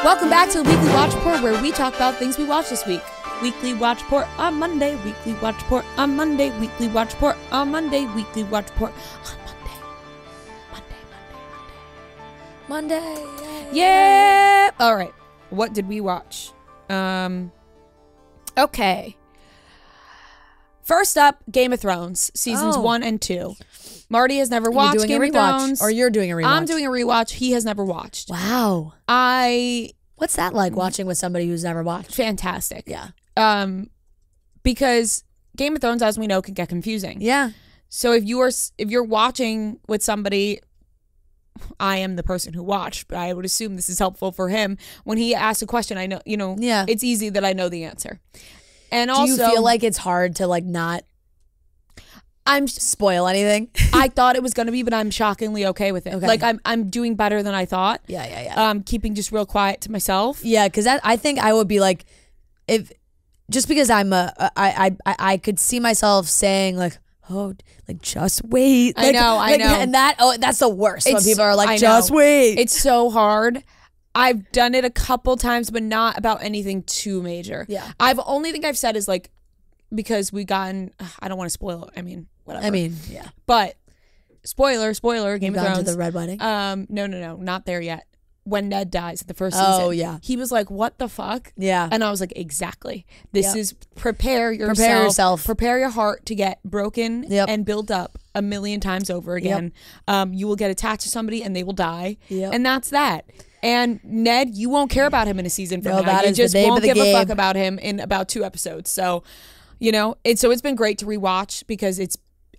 Welcome back to the Weekly Watch Report, where we talk about things we watched this week. Weekly Watch Report on Monday, Weekly Watch Report on Monday, Weekly Watch Report on Monday, Weekly Watch Report on Monday. Yeah! All right. What did we watch? Okay. First up, Game of Thrones, seasons 1 and 2. Marty has never watched Game of Thrones. Or you're doing a rewatch? I'm doing a rewatch. He has never watched. Wow. What's that like, watching with somebody who's never watched? Fantastic. Yeah. Because Game of Thrones, as we know, can get confusing. Yeah. So if you're watching with somebody, I am the person who watched, but I would assume this is helpful for him. When he asks a question, I know, yeah, it's easy that I know the answer. And do also, you feel like it's hard to like not spoil anything? I thought it was going to be, but I'm shockingly okay with it. Okay. Like I'm doing better than I thought. Yeah. Keeping just real quiet to myself. Yeah, because I think I would be like, if just because I could see myself saying like, oh, like just wait. Like, I know. And that's the worst when people are like, just wait. It's so hard. I've done it a couple times, but not about anything too major. Yeah. Only thing I've said is like, because we gotten, I don't want to spoil it. I mean, whatever. Yeah. But spoiler, Game of Thrones. To the Red Wedding? No, not there yet. When Ned dies at the first season. Oh, yeah. He was like, what the fuck? Yeah. And I was like, exactly. This is prepare yourself. Prepare your heart to get broken and build up a million times over again. You will get attached to somebody and they will die. And that's that. And Ned, you won't care about him in a season from now. You just won't give a fuck about him in about 2 episodes. So, it's been great to rewatch because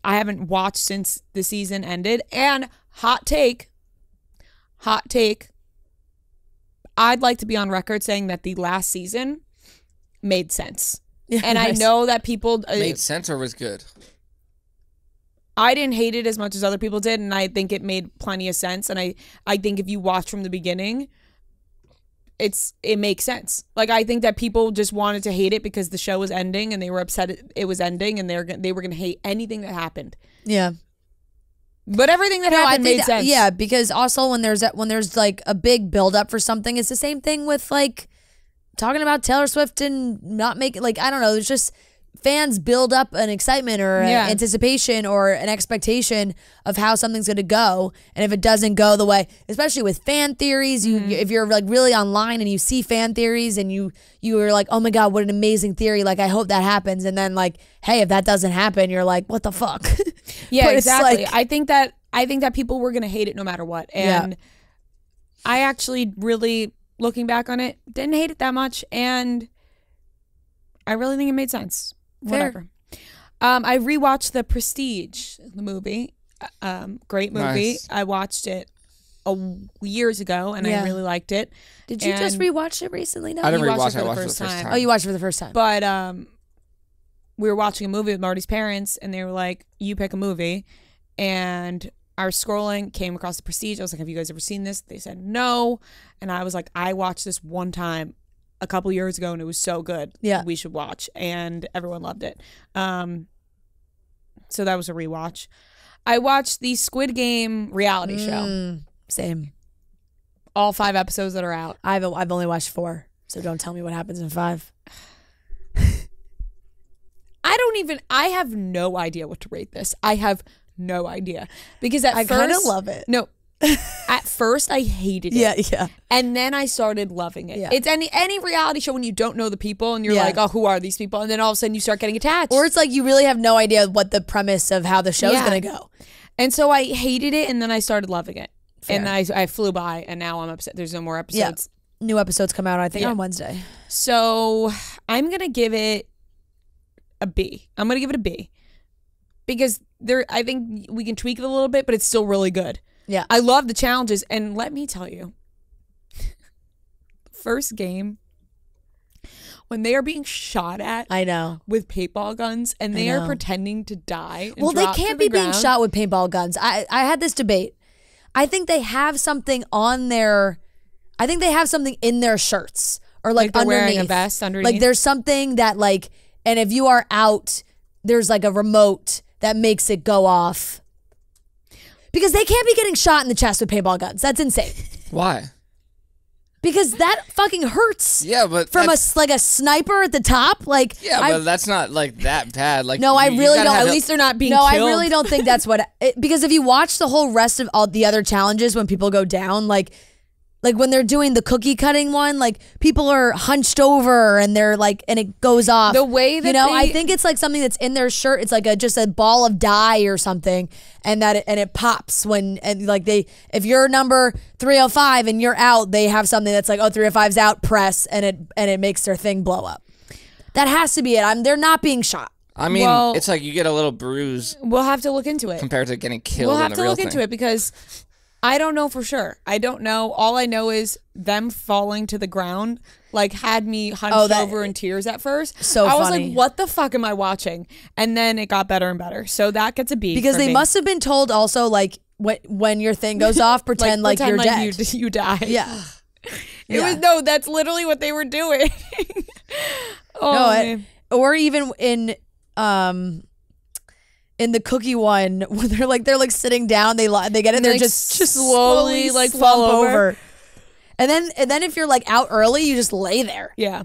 I haven't watched since the season ended. And hot take, I'd like to be on record saying that the last season made sense. Yeah, and nice. I know that people made sense or was good. I didn't hate it as much as other people did, and I think it made plenty of sense. And I think if you watch from the beginning, it makes sense. Like, I think that people just wanted to hate it because the show was ending and they were upset it was ending, and they were gonna hate anything that happened. Yeah. But everything that happened made sense. Yeah, because also when there's like a big build up for something, it's the same thing with like talking about Taylor Swift and not making, like, I don't know, there's just fans build up an excitement or an anticipation or an expectation of how something's going to go, and if it doesn't go the way, especially with fan theories, if you're like really online and you see fan theories and you are like, oh my god, what an amazing theory, like I hope that happens, and then like, hey, if that doesn't happen, you're like, what the fuck? Yeah, exactly. Like, I think that people were going to hate it no matter what, and I actually really, looking back on it, didn't hate it that much, and I really think it made sense. Whatever. I rewatched The Prestige, the movie. Great movie. Nice. I watched it years ago, and I really liked it. Did you just rewatch it recently? No, I didn't rewatch it. I watched it for the first time. Oh, you watched it for the first time. But we were watching a movie with Marty's parents, and they were like, "You pick a movie," and I was scrolling, came across The Prestige. I was like, "Have you guys ever seen this?" They said no, and I was like, "I watched this one time a couple years ago and it was so good. Yeah, we should watch," and everyone loved it. So that was a rewatch. I watched the Squid Game reality show. Same. All 5 episodes that are out. I've only watched 4, so don't tell me what happens in 5. I have no idea what to rate this. I have no idea, because I kind of love it. No. At first, I hated it. Yeah. And then I started loving it. Yeah. It's any reality show when you don't know the people and you're like, oh, who are these people? And then all of a sudden you start getting attached. Or it's like you really have no idea what the premise of how the show's going to go. And so I hated it, and then I started loving it. Fair. And I flew by, and now I'm upset. There's no more episodes. Yeah. New episodes come out, I think, on Wednesday. So I'm going to give it a B. I'm going to give it a B. Because I think we can tweak it a little bit, but it's still really good. Yeah. I love the challenges, and let me tell you, first game, when they are being shot at, I know, with paintball guns, and they are pretending to die. Well, they can't be being shot with paintball guns. I had this debate. I think they have something on their, I think they have something in their shirts, or like they're underneath. Wearing a vest underneath. Like there's something that like, and if you are out, there's like a remote that makes it go off. Because they can't be getting shot in the chest with paintball guns. That's insane. Why? Because that fucking hurts. Yeah, but from a sniper at the top, like but that's not like that bad. Like no, I really don't. At least they're not being. No, killed. I really don't think that's what. Because if you watch the whole rest of all the other challenges, when people go down, like when they're doing the cookie cutting one, like people are hunched over and they're like, and it goes off. The way that I think it's like something that's in their shirt. It's like just a ball of dye or something, and it pops if you're number 305 and you're out, they have something that's like 305's out, press, and it makes their thing blow up. That has to be it. They're not being shot. I mean, it's like you get a little bruise. We'll have to look into it compared to getting killed. We'll have to look into it because I don't know for sure. I don't know. All I know is them falling to the ground had me hunched over in tears at first. So I was funny. like, what the fuck am I watching? And then it got better and better. So that gets a B. Because they must have been told also, when your thing goes off, pretend like you're dead. You die. Yeah. That's literally what they were doing. Man. Or even in the cookie one, where they're sitting down, they get it, they're just slowly fall over. And then if you're out early, you just lay there. Yeah.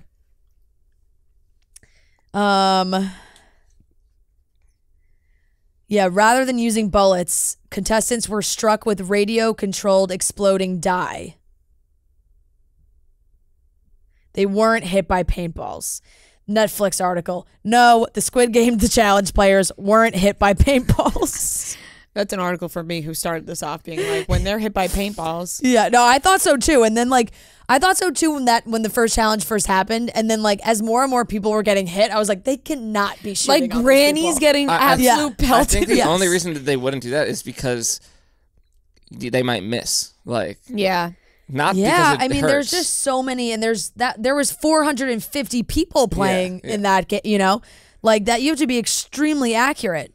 Yeah, rather than using bullets, contestants were struck with radio-controlled exploding dye. They weren't hit by paintballs. Netflix article. No, the Squid Game, the challenge players weren't hit by paintballs. That's an article for me who started this off being like, when they're hit by paintballs. Yeah, no, I thought so too. And then I thought so too when the first challenge first happened. And then as more and more people were getting hit, I was like, they cannot be shooting. Granny's getting absolute pelted. I think the only reason that they wouldn't do that is because they might miss. Yeah. Not because it hurts. There's just so many, and there was 450 people playing in that game, that you have to be extremely accurate.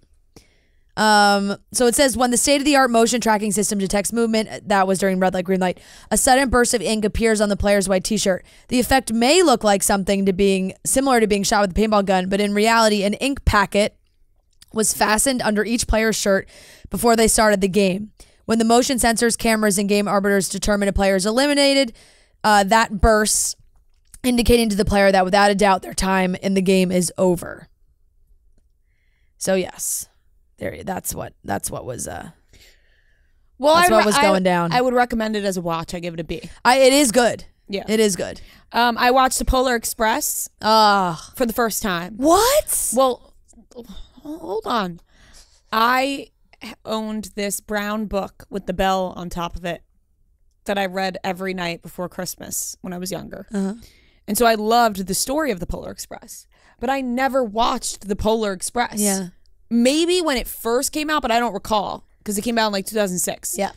So it says, when the state-of-the-art motion tracking system detects movement, that was during red light, green light, a sudden burst of ink appears on the player's white t-shirt. The effect may look like something similar to being shot with a paintball gun, but in reality, an ink packet was fastened under each player's shirt before they started the game. When the motion sensors, cameras, and game arbiters determine a player is eliminated, that bursts, indicating to the player that without a doubt their time in the game is over. So yes, that's what was going down. I would recommend it as a watch. I give it a B. It is good. Yeah, it is good. I watched the Polar Express for the first time. What? Well, hold on. I owned this brown book with the bell on top of it that I read every night before Christmas when I was younger. Uh-huh. And so I loved the story of the Polar Express, but I never watched the Polar Express. Yeah. Maybe when it first came out, but I don't recall because it came out in 2006. Yeah.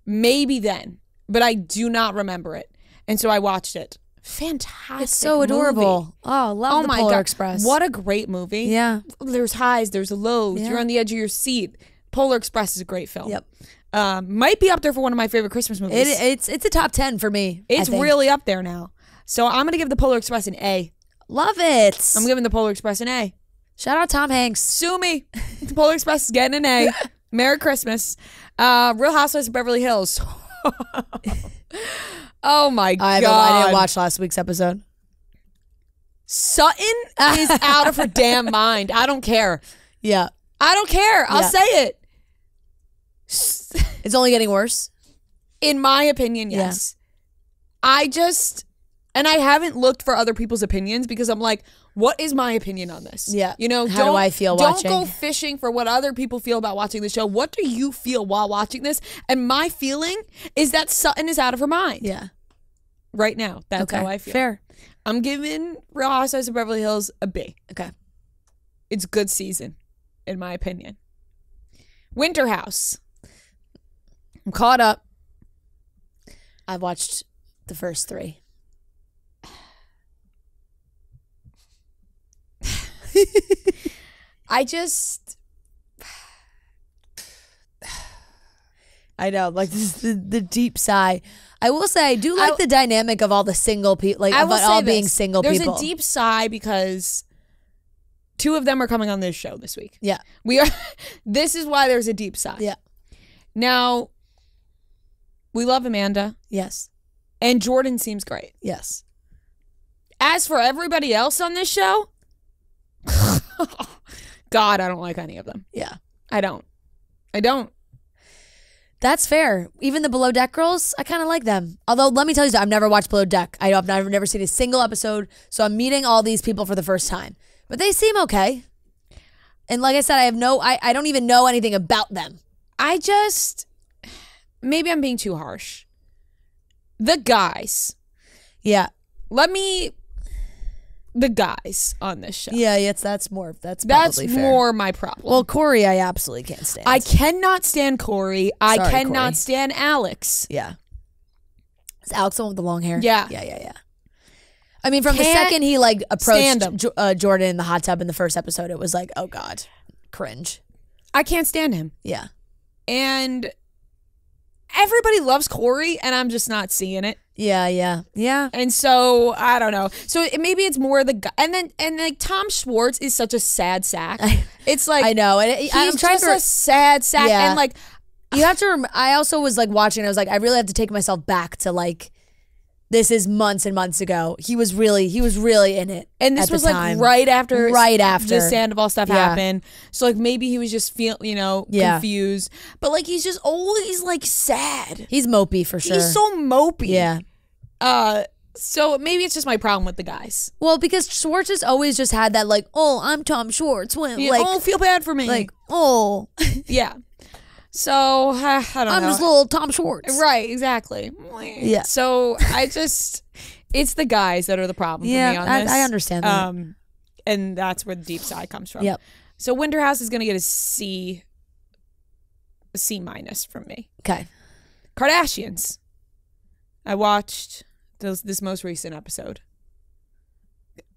Maybe then, but I do not remember it. And so I watched it. Fantastic. It's so adorable. Movie. Oh, love the Polar Express. What a great movie. Yeah. There's highs, there's lows. Yeah. You're on the edge of your seat. Polar Express is a great film. Yep. Might be up there for one of my favorite Christmas movies. It's a top 10 for me. It's really up there now. So I'm going to give the Polar Express an A. Love it. I'm giving the Polar Express an A. Shout out Tom Hanks. Sue me. The Polar Express is getting an A. Merry Christmas. Real Housewives of Beverly Hills. Oh my God. I didn't watch last week's episode. Sutton is out of her damn mind. I don't care. Yeah. I don't care. I'll say it. It's only getting worse. In my opinion, yes. Yeah. And I haven't looked for other people's opinions because I'm like, what is my opinion on this? Yeah. How do I feel watching? Don't go fishing for what other people feel about watching the show. What do you feel while watching this? And my feeling is that Sutton is out of her mind. Yeah. Right now. That's how I feel. Fair. I'm giving Real Housewives of Beverly Hills a B. Okay. It's good season, in my opinion. Winter House. I'm caught up. I've watched the first 3. I know, this is the deep sigh. I will say I do like the dynamic of all the single people, being single people. There's a deep sigh because 2 of them are coming on this show this week. Yeah. This is why there's a deep sigh. Yeah. Now, we love Amanda. Yes. And Jordan seems great. Yes. As for everybody else on this show, God, I don't like any of them. Yeah. I don't. That's fair. Even the Below Deck girls, I kind of like them. Although, let me tell you, I've never watched Below Deck. I've never seen a single episode, so I'm meeting all these people for the first time. But they seem okay. And like I said, I don't even know anything about them. Maybe I'm being too harsh. The guys. Yeah. The guys on this show. Yeah, that's probably fair. More my problem. Well, Corey, I absolutely can't stand. I cannot stand Corey. I cannot stand Alex. Yeah. Is Alex the one with the long hair? Yeah. Yeah. I mean, from the second he like approached Jordan in the hot tub in the first episode, it was like, oh God, cringe. I can't stand him. Yeah. And everybody loves Corey, and I'm just not seeing it. Yeah. And so I don't know. So maybe it's more the guy, and like Tom Schwartz is such a sad sack. It's like I know, and he's just a sad sack, and like you have to. I also was like watching. I was like, I really have to take myself back to like. This is months and months ago. He was really in it. And this was like right after the Sandoval stuff happened. So like maybe he was just confused. But like he's just always like sad. He's mopey for sure. He's so mopey. Yeah. So maybe it's just my problem with the guys. Well, because Schwartz has always just had that like, oh, I'm Tom Schwartz. Feel bad for me. Like, oh. Yeah. So, I don't know. I'm just little Tom Schwartz. Right, exactly. Yeah. So, it's the guys that are the problem for me on this. I understand that. And that's where the deep side comes from. Yep. So, Winterhouse is going to get a C minus from me. Okay. Kardashians. I watched this most recent episode.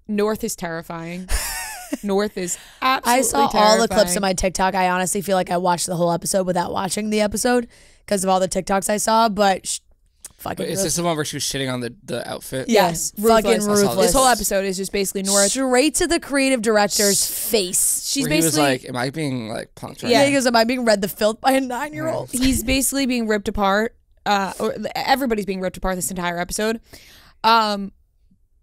North is terrifying. North is absolutely I saw terrifying. all the clips on my TikTok. I honestly feel like I watched the whole episode without watching the episode because of all the TikToks I saw, but fucking is this the one where she was shitting on the outfit? Yes. Fucking ruthless. This whole episode is just basically North. Straight to the creative director's face. She's basically... He was like, am I being like punked right now? Yeah, he goes, am I being read the filth by a 9-year-old? He's basically being ripped apart. Or everybody's being ripped apart this entire episode.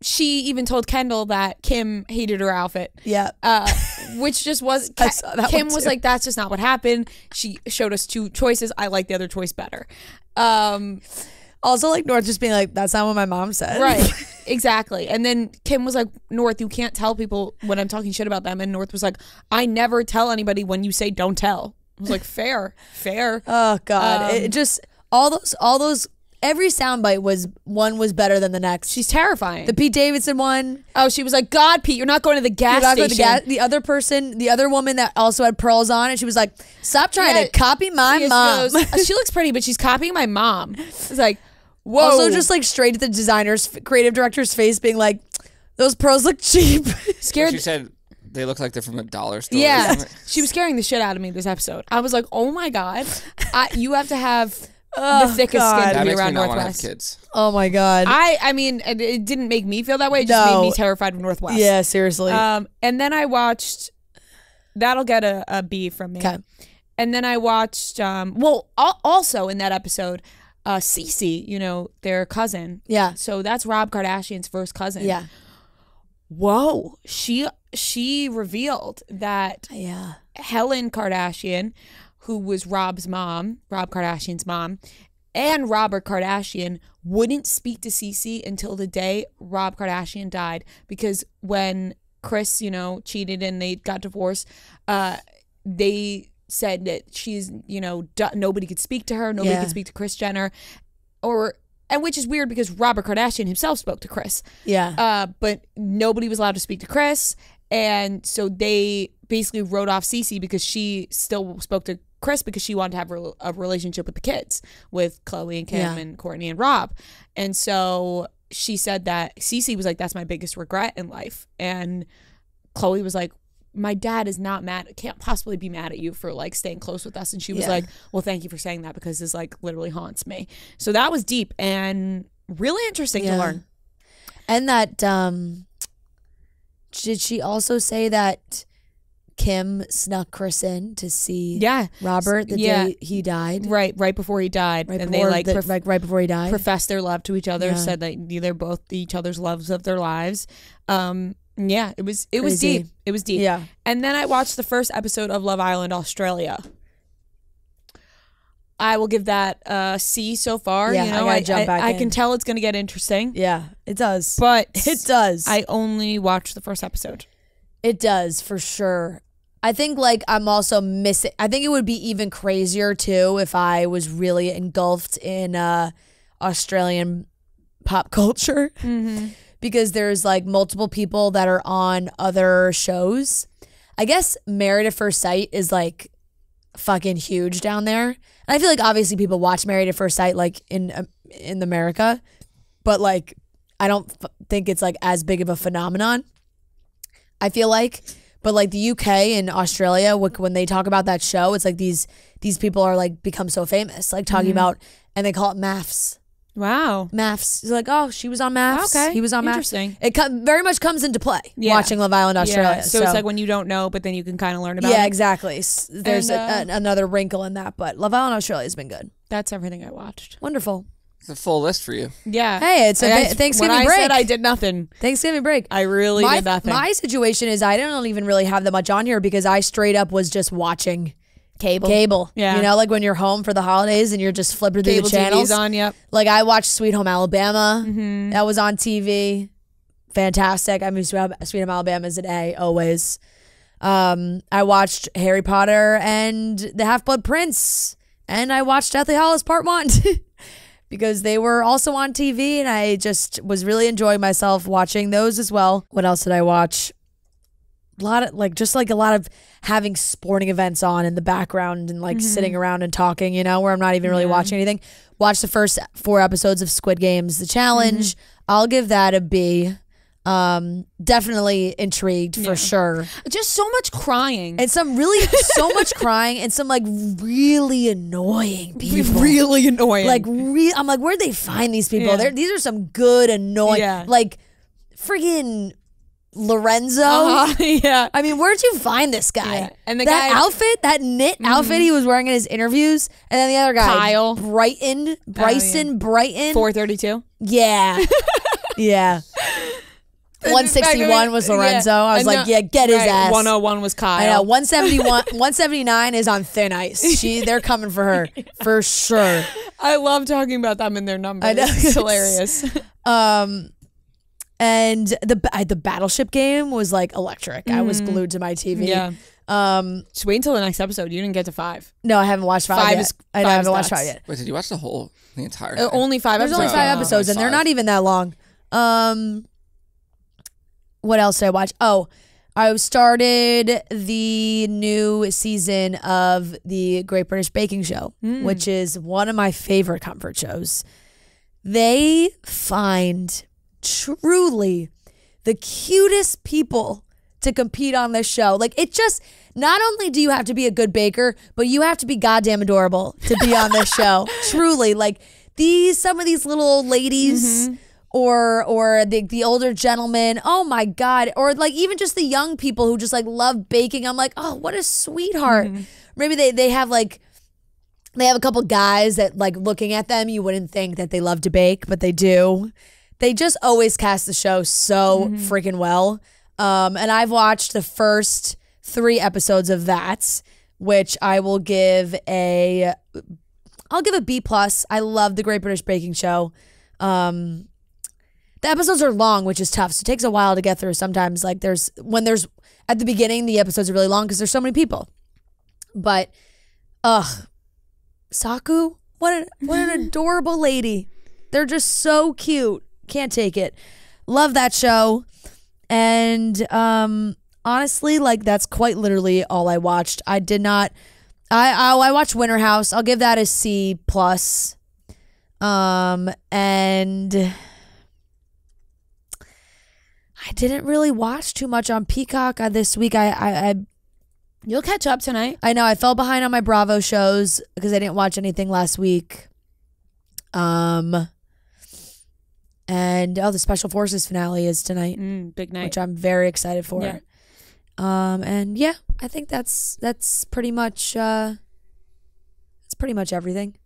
She even told Kendall that Kim hated her outfit. Yeah. Which just was... Kim was like, that's just not what happened. She showed us 2 choices. I like the other choice better. Also, like, North just being like, that's not what my mom said. Right. Exactly. And then Kim was like, North, you can't tell people when I'm talking shit about them. And North was like, I never tell anybody when you say don't tell. I was like, fair. Oh, God. It just... All those... Every soundbite was better than the next. She's terrifying. The Pete Davidson one. Oh, she was like, God, Pete, you're not going to the gas station. The other person, the other woman that also had pearls on, and she was like, stop trying to copy my mom. She looks pretty, but she's copying my mom. It's like, whoa. Also just like straight to the designer's, creative director's face being like, those pearls look cheap. Scared. She said they look like they're from a dollar store. Yeah. She was scaring the shit out of me this episode. I was like, oh my God. You have to have... the thickest skin to be around Northwest. Kids. Oh my God. I mean, it didn't make me feel that way. It just made me terrified of Northwest. Yeah, seriously. And then I watched, that'll get a B from me. Okay. And then I watched, also in that episode, Cece, their cousin. Yeah. So that's Rob Kardashian's first cousin. Yeah. Whoa. She revealed that Helen Kardashian, who was Rob Kardashian's mom, and Robert Kardashian wouldn't speak to Cece until the day Rob Kardashian died, because when Chris, cheated and they got divorced, they said that she's, nobody could speak to her, nobody could speak to Kris Jenner, and which is weird because Robert Kardashian himself spoke to Chris. Yeah. But nobody was allowed to speak to Chris, and so they basically wrote off Cece because she still spoke to Chris because she wanted to have a relationship with the kids, with Khloe and Kim and Kourtney and Rob. And so she said that Cece was like, that's my biggest regret in life. And Khloe was like, my dad is not mad, can't possibly be mad at you for like staying close with us. And she was like, well, thank you for saying that, because this like literally haunts me. So that was deep and really interesting to learn. And that, did she also say that Kim snuck Chris in to see Yeah. Robert the day he died. Right before he died. Right and before they right before he died. professed their love to each other, Yeah. said that they're both each other's loves of their lives. Yeah, it was Crazy. deep. It was deep. Yeah. And then I watched the first episode of Love Island Australia. I will give that a C so far. Yeah, you know, I gotta jump back I in. can tell it's going to get interesting. Yeah, it does. But it does. I only watched the first episode. It does, for sure. I think like I'm also missing. I think it would be even crazier too if I was really engulfed in Australian pop culture, because there's like multiple people that are on other shows. I guess Married at First Sight is like fucking huge down there, and I feel like obviously people watch Married at First Sight like in America, but like I don't think it's like as big of a phenomenon. I feel like. But like the UK and Australia, when they talk about that show, it's like these people are like become so famous, like talking about, and they call it MAFS. Wow. MAFS. It's like, oh, she was on MAFS. Okay. He was on MAFS. Interesting. It very much comes into play watching Love Island Australia. Yeah. So it's like when you don't know, but then you can kind of learn about it. Yeah, exactly. There's another wrinkle in that, but Love Island Australia has been good. That's everything I watched. Wonderful. It's a full list for you. Yeah. Hey, it's a Thanksgiving break. I said I did nothing. Thanksgiving break. I really did nothing. My situation is I don't even really have that much on here because I straight up was just watching cable. Yeah. You know, like when you're home for the holidays and you're just flipping through Cable the channels. TV's on, yep. Like I watched Sweet Home Alabama. That was on TV. Fantastic. I mean, Sweet Home Alabama is an A always. I watched Harry Potter and the Half-Blood Prince. And I watched Deathly Hallows Part 1. Because they were also on TV and I just was really enjoying myself watching those as well. What else did I watch? A lot of having sporting events on in the background and like sitting around and talking, you know, where I'm not even really watching anything. Watched the first 4 episodes of Squid Games, The Challenge. I'll give that a B. Definitely intrigued for sure. Just so much crying. And so much crying and some like really annoying people. Really annoying. Like I'm like, where'd they find these people? Yeah. These are some good annoying like friggin' Lorenzo. Yeah. I mean, where'd you find this guy? Yeah. And the that guy, outfit, that knit outfit he was wearing in his interviews, and then the other guy, Kyle. Bryson. 432. Yeah. Yeah. 161 was Lorenzo. I was like, get his ass. 101 was Kyle. I know. 179 is on thin ice. They're coming for her for sure. I love talking about them and their numbers. I know. It's hilarious. And the Battleship game was like electric. I was glued to my TV. Yeah. Just wait until the next episode. You didn't get to 5. No, I haven't watched 5 yet. I haven't watched 5 yet. Wait, did you watch the entire thing? Only 5 There's episodes. only 5 episodes, and they're not even that long. What else did I watch? Oh, I started the new season of the Great British Baking Show, which is one of my favorite comfort shows. They find truly the cutest people to compete on this show. Like, it just, not only do you have to be a good baker, but you have to be goddamn adorable to be on this show. Truly, like some of these little old ladies or the older gentlemen, oh my God, or like even just the young people who just like love baking. I'm like, oh, what a sweetheart. Maybe they have a couple guys that like looking at them, you wouldn't think that they love to bake, but they do. They just always cast the show so freaking well. And I've watched the first 3 episodes of that, which I will give I'll give a B+. I love the Great British Baking Show. The episodes are long, which is tough. So it takes a while to get through. Sometimes like at the beginning, the episodes are really long because there's so many people. But, Saku, what an adorable lady. They're just so cute. Can't take it. Love that show. And honestly, like that's quite literally all I watched. I did not. I watched Winter House. I'll give that a C+. And I didn't really watch too much on Peacock this week. You'll catch up tonight. I know I fell behind on my Bravo shows because I didn't watch anything last week. And the Special Forces finale is tonight. Big night. Which I'm very excited for. Yeah. And yeah, I think that's pretty much everything,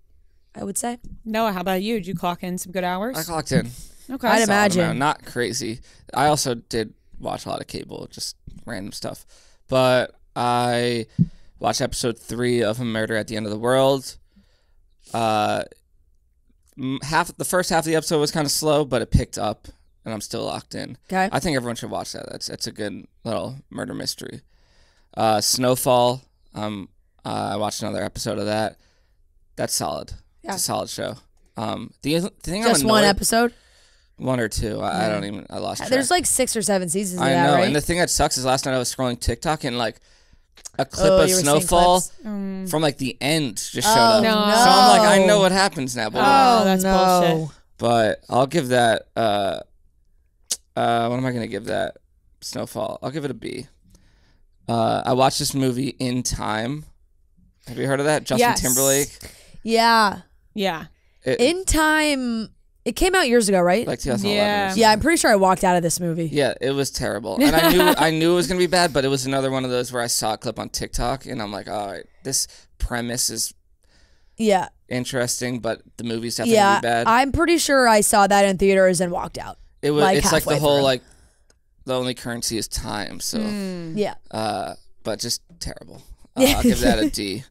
I would say. Noah, how about you? Did you clock in some good hours? I clocked in. Okay. I'd imagine. Not crazy. I also did watch a lot of cable, just random stuff. But I watched episode 3 of A Murder at the End of the World. The first half of the episode was kind of slow, but it picked up, and I'm still locked in. Okay. I think everyone should watch that. It's a good little murder mystery. Snowfall. I watched another episode of that. That's solid. Yeah. It's a solid show. The thing just one episode. 1 or 2. I don't even. I lost track. There's like 6 or 7 seasons. I know. Right? And the thing that sucks is last night I was scrolling TikTok and like a clip of Snowfall from like the end just showed up. No. So I'm like, I know what happens now. But that's bullshit. But I'll give that. What am I gonna give that? Snowfall. I'll give it a B. I watched this movie In Time. Have you heard of that? Justin Timberlake. Yeah. Yeah. In Time. It came out years ago, right? Like 2011. Yeah. Yeah, I'm pretty sure I walked out of this movie. Yeah, it was terrible. And I knew it was going to be bad, but it was another one of those where I saw a clip on TikTok and I'm like, all right, this premise is interesting, but the movie's definitely going to be bad. I'm pretty sure I saw that in theaters and walked out. It's like the whole like the only currency is time, so but just terrible. I'll give that a D.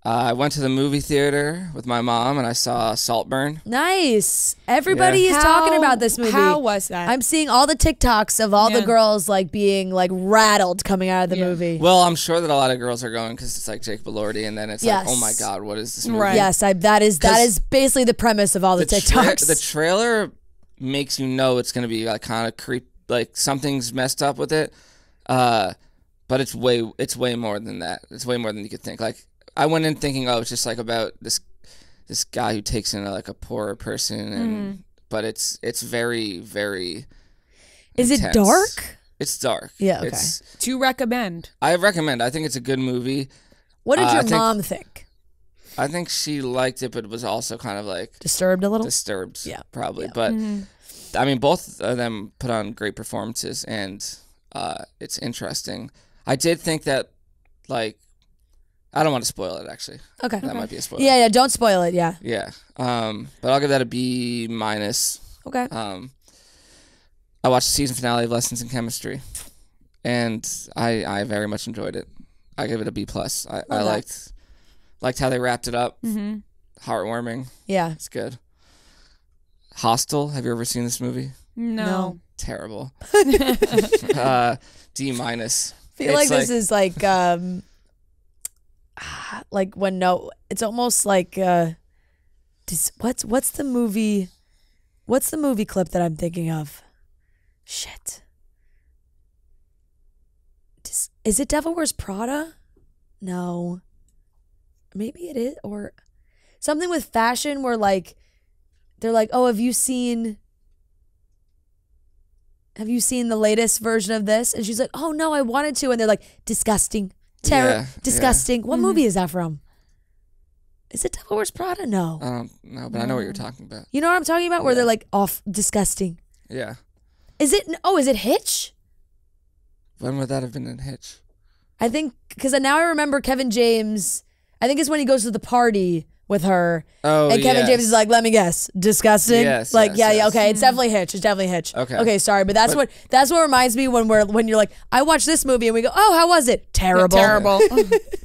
I went to the movie theater with my mom and I saw Saltburn. Nice. Everybody is talking about this movie. How was that? I'm seeing all the TikToks of all the girls like being like rattled coming out of the movie. Well, I'm sure that a lot of girls are going because it's like Jake Elordi, and then it's like, oh my God, what is this movie? Right. Yes, that is basically the premise of all the TikToks. The trailer makes you know it's going to be like kind of creep, like something's messed up with it. But it's way more than that. It's way more than you could think. Like, I went in thinking, it's just like about this guy who takes in like a poorer person, and but it's very, very. Is intense. it dark? It's dark. Yeah. Okay. To recommend. I recommend. I think it's a good movie. What did your mom think? I think she liked it, but was also kind of like disturbed a little. Disturbed, probably. Yeah. But I mean, both of them put on great performances, and it's interesting. I did think that, like. I don't want to spoil it, actually. Okay. That might be a spoiler. Yeah, don't spoil it, yeah. Yeah. But I'll give that a B-. Okay. I watched the season finale of Lessons in Chemistry, and I very much enjoyed it. I give it a B+. I liked how they wrapped it up. Mm-hmm. Heartwarming. Yeah. It's good. Hostel. Have you ever seen this movie? No. Terrible. D-. I feel like this is like when it's almost like what's the movie clip that I'm thinking of? Shit. Is it Devil Wears Prada? No. Maybe it is, or something with fashion where like they're like, oh, have you seen the latest version of this? And she's like, oh no, I wanted to, and they're like, disgusting. Disgusting. Yeah. What movie is that from? Is it Devil Wears Prada? No. I don't know, but I know what you're talking about. You know what I'm talking about? Where they're like, disgusting. Yeah. Is it Hitch? When would that have been in Hitch? I think, because now I remember Kevin James, I think it's when he goes to the party with her. Oh, and Kevin James is like, let me guess, disgusting. Yes, like, yes. Okay, it's definitely Hitch. Okay, sorry, but that's what reminds me when you're like, I watched this movie and we go, oh, how was it? Terrible. Terrible.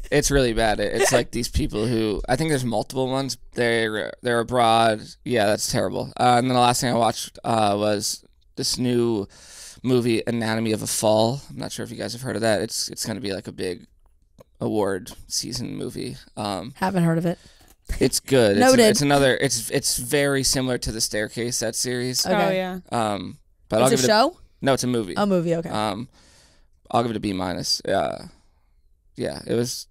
It's really bad. It's like these people who, I think there's multiple ones. They're abroad. Yeah, that's terrible. And then the last thing I watched was this new movie, Anatomy of a Fall. I'm not sure if you guys have heard of that. It's going to be like a big award season movie. Haven't heard of it. It's good. Noted. It's very similar to The Staircase, that series. Okay. Oh yeah. But I'll give it a show? No, it's a movie. A movie, okay. I'll give it a B-. Yeah, it was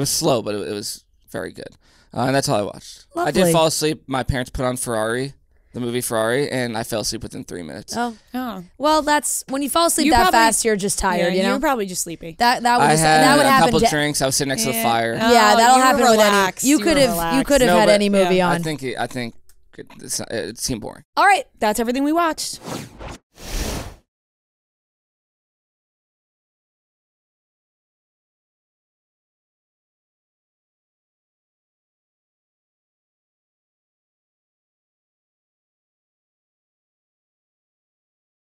slow, but it was very good. And that's all I watched. Lovely. I did fall asleep. My parents put on the movie Ferrari, and I fell asleep within 3 minutes. Oh. Well, that's when you fall asleep fast, you're just tired. You know, you're probably just sleepy. That would I had happen. A couple drinks. I was sitting next to the fire. Yeah, that'll happen relaxed. with any. You could have had any movie on. I think it seemed boring. All right, that's everything we watched.